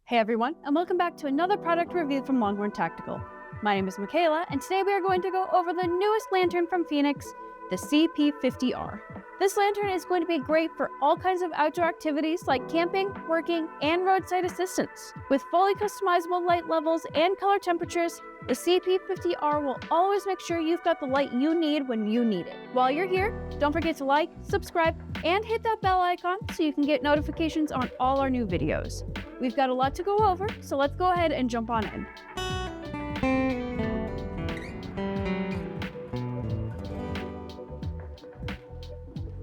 Hey everyone, and welcome back to another product review from Longhorn Tactical. My name is Michaela, and today we are going to go over the newest lantern from Fenix, the CP50R. This lantern is going to be great for all kinds of outdoor activities like camping, working, and roadside assistance. With fully customizable light levels and color temperatures, the CP50R will always make sure you've got the light you need when you need it. While you're here, don't forget to like, subscribe, and hit that bell icon so you can get notifications on all our new videos. We've got a lot to go over, so let's go ahead and jump on in.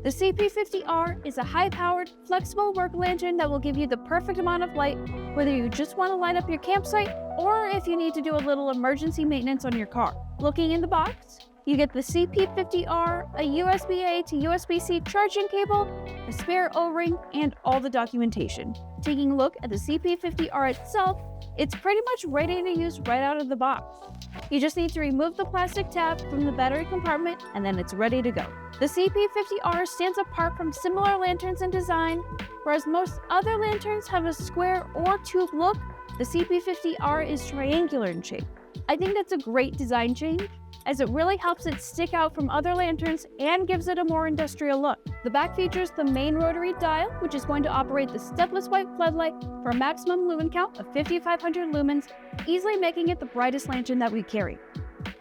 The CP50R is a high-powered, flexible work lantern that will give you the perfect amount of light, whether you just want to light up your campsite or if you need to do a little emergency maintenance on your car. Looking in the box, you get the CP50R, a USB-A to USB-C charging cable, a spare O-ring, and all the documentation. Taking a look at the CP50R itself, it's pretty much ready to use right out of the box. You just need to remove the plastic tab from the battery compartment and then it's ready to go. The CP50R stands apart from similar lanterns in design. Whereas most other lanterns have a square or tube look, the CP50R is triangular in shape. I think that's a great design change, as it really helps it stick out from other lanterns and gives it a more industrial look. The back features the main rotary dial, which is going to operate the stepless white floodlight for a maximum lumen count of 5,500 lumens, easily making it the brightest lantern that we carry.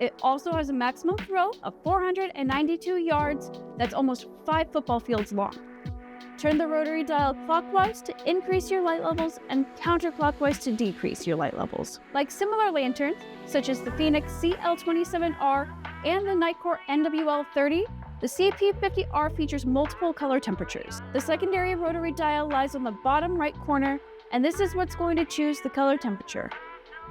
It also has a maximum throw of 492 yards, that's almost 5 football fields long. Turn the rotary dial clockwise to increase your light levels and counterclockwise to decrease your light levels. Like similar lanterns, such as the Fenix CL27R and the Nightcore NWL30, the CP50R features multiple color temperatures. The secondary rotary dial lies on the bottom right corner, and this is what's going to choose the color temperature.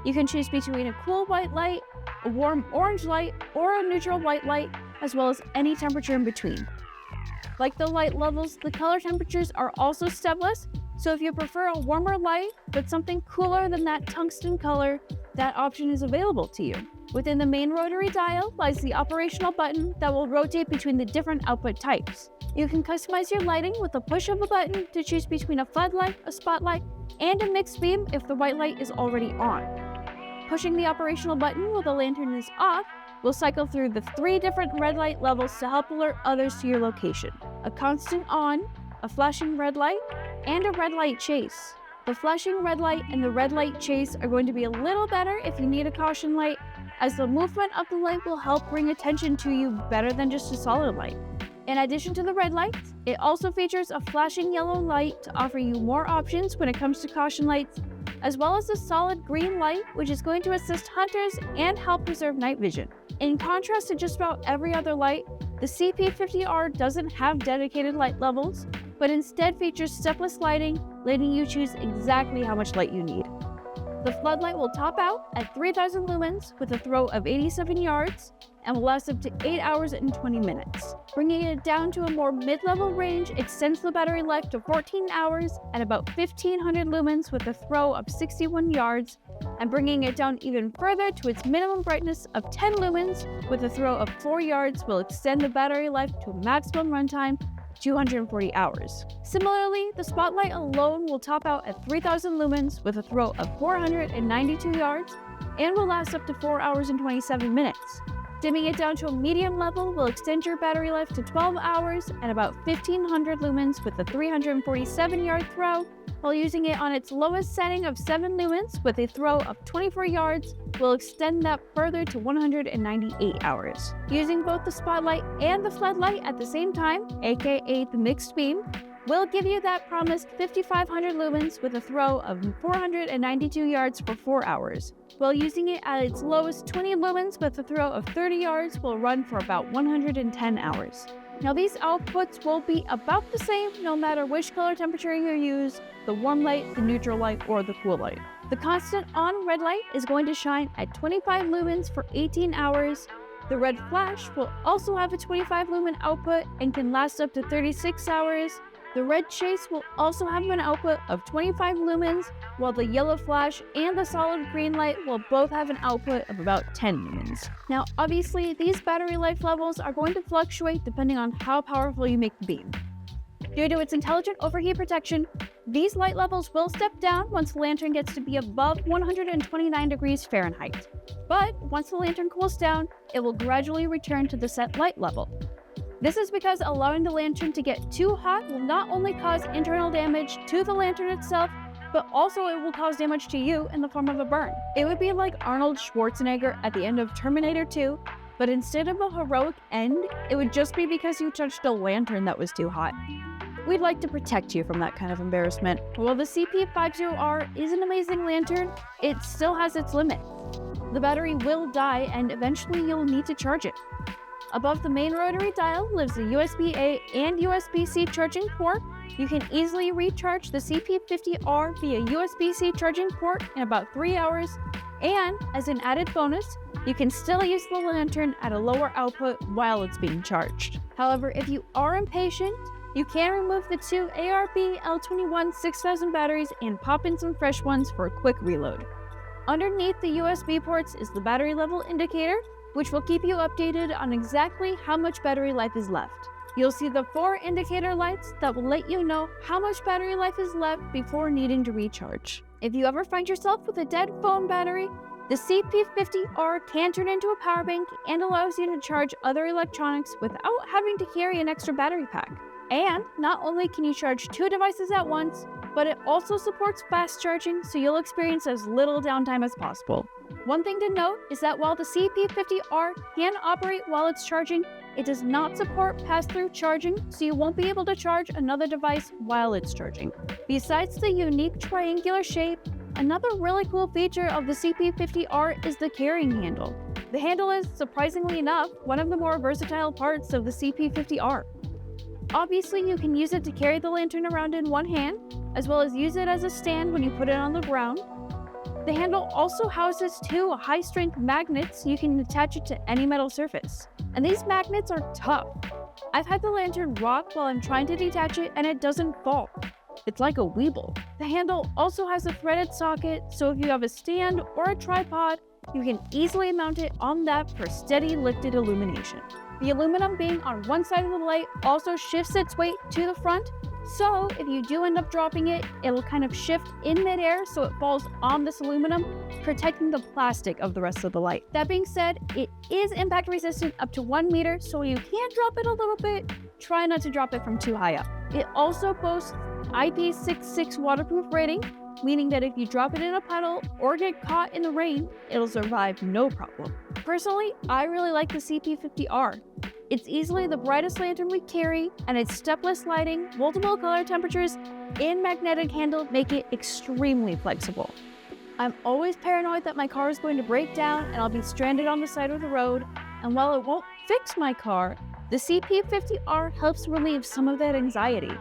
You can choose between a cool white light, a warm orange light, or a neutral white light, as well as any temperature in between. Like the light levels, the color temperatures are also stepless, so if you prefer a warmer light but something cooler than that tungsten color, that option is available to you. Within the main rotary dial lies the operational button that will rotate between the different output types. You can customize your lighting with a push of a button to choose between a floodlight, a spotlight, and a mixed beam if the white light is already on. Pushing the operational button while the lantern is off will cycle through the 3 different red light levels to help alert others to your location: a constant on, a flashing red light, and a red light chase. The flashing red light and the red light chase are going to be a little better if you need a caution light, as the movement of the light will help bring attention to you better than just a solid light. In addition to the red lights, it also features a flashing yellow light to offer you more options when it comes to caution lights, as well as a solid green light, which is going to assist hunters and help preserve night vision. In contrast to just about every other light, the CP50R doesn't have dedicated light levels, but instead features stepless lighting, letting you choose exactly how much light you need. The floodlight will top out at 3,000 lumens with a throw of 87 yards and will last up to 8 hours and 20 minutes. Bringing it down to a more mid-level range extends the battery life to 14 hours at about 1,500 lumens with a throw of 61 yards, and bringing it down even further to its minimum brightness of 10 lumens with a throw of 4 yards will extend the battery life to a maximum runtime 240 hours. Similarly, the spotlight alone will top out at 3,000 lumens with a throw of 492 yards and will last up to 4 hours and 27 minutes. Dimming it down to a medium level will extend your battery life to 12 hours at about 1,500 lumens with a 347-yard throw, while using it on its lowest setting of 7 lumens with a throw of 24 yards will extend that further to 198 hours. Using both the spotlight and the floodlight at the same time, aka the mixed beam, will give you that promised 5,500 lumens with a throw of 492 yards for 4 hours, while using it at its lowest 20 lumens with a throw of 30 yards will run for about 110 hours. Now these outputs will be about the same no matter which color temperature you use, the warm light, the neutral light, or the cool light. The constant on red light is going to shine at 25 lumens for 18 hours. The red flash will also have a 25 lumen output and can last up to 36 hours. The red chase will also have an output of 25 lumens, while the yellow flash and the solid green light will both have an output of about 10 lumens. Now, obviously, these battery life levels are going to fluctuate depending on how powerful you make the beam. Due to its intelligent overheat protection, these light levels will step down once the lantern gets to be above 129 degrees Fahrenheit. But once the lantern cools down, it will gradually return to the set light level. This is because allowing the lantern to get too hot will not only cause internal damage to the lantern itself, but also it will cause damage to you in the form of a burn. It would be like Arnold Schwarzenegger at the end of Terminator 2, but instead of a heroic end, it would just be because you touched a lantern that was too hot. We'd like to protect you from that kind of embarrassment. While the CP50R is an amazing lantern, it still has its limits. The battery will die and eventually you'll need to charge it. Above the main rotary dial lives a USB-A and USB-C charging port. You can easily recharge the CP50R via USB-C charging port in about 3 hours, and as an added bonus, you can still use the lantern at a lower output while it's being charged. However, if you are impatient, you can remove the two ARB L21 6000 batteries and pop in some fresh ones for a quick reload. Underneath the USB ports is the battery level indicator, which will keep you updated on exactly how much battery life is left. You'll see the 4 indicator lights that will let you know how much battery life is left before needing to recharge. If you ever find yourself with a dead phone battery, the CP50R can turn into a power bank and allows you to charge other electronics without having to carry an extra battery pack. And not only can you charge 2 devices at once, but it also supports fast charging, so you'll experience as little downtime as possible. One thing to note is that while the CP50R can operate while it's charging, it does not support pass-through charging, so you won't be able to charge another device while it's charging. Besides the unique triangular shape, another really cool feature of the CP50R is the carrying handle. The handle is, surprisingly enough, one of the more versatile parts of the CP50R. Obviously, you can use it to carry the lantern around in one hand, as well as use it as a stand when you put it on the ground. The handle also houses 2 high-strength magnets. You can attach it to any metal surface. And these magnets are tough. I've had the lantern rock while I'm trying to detach it, and it doesn't fall. It's like a Weeble. The handle also has a threaded socket, so if you have a stand or a tripod, you can easily mount it on that for steady lifted illumination. The aluminum being on one side of the light also shifts its weight to the front, so if you do end up dropping it, it'll kind of shift in midair so it falls on this aluminum, protecting the plastic of the rest of the light. That being said, it is impact resistant up to 1 meter, so you can drop it a little bit. Try not to drop it from too high up. It also boasts IP66 waterproof rating, meaning that if you drop it in a puddle or get caught in the rain, it'll survive no problem. Personally, I really like the CP50R. It's easily the brightest lantern we carry, and its stepless lighting, multiple color temperatures, and magnetic handle make it extremely flexible. I'm always paranoid that my car is going to break down and I'll be stranded on the side of the road, and while it won't fix my car, the CP50R helps relieve some of that anxiety.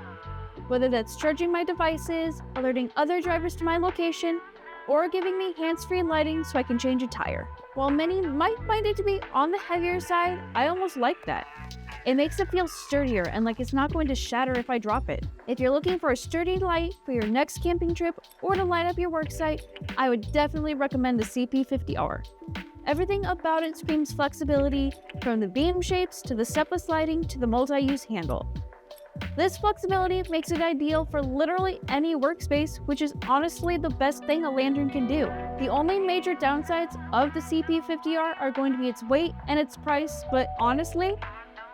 Whether that's charging my devices, alerting other drivers to my location, or giving me hands-free lighting so I can change a tire. While many might find it to be on the heavier side, I almost like that. It makes it feel sturdier and like it's not going to shatter if I drop it. If you're looking for a sturdy light for your next camping trip or to light up your work site, I would definitely recommend the CP50R. Everything about it screams flexibility, from the beam shapes to the stepless lighting to the multi-use handle. This flexibility makes it ideal for literally any workspace, which is honestly the best thing a lantern can do. The only major downsides of the CP50R are going to be its weight and its price, but honestly,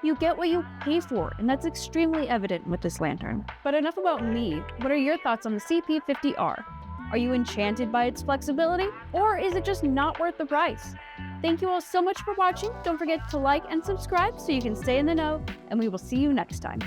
you get what you pay for, and that's extremely evident with this lantern. But enough about me. What are your thoughts on the CP50R? Are you enchanted by its flexibility, or is it just not worth the price? Thank you all so much for watching. Don't forget to like and subscribe so you can stay in the know, and we will see you next time.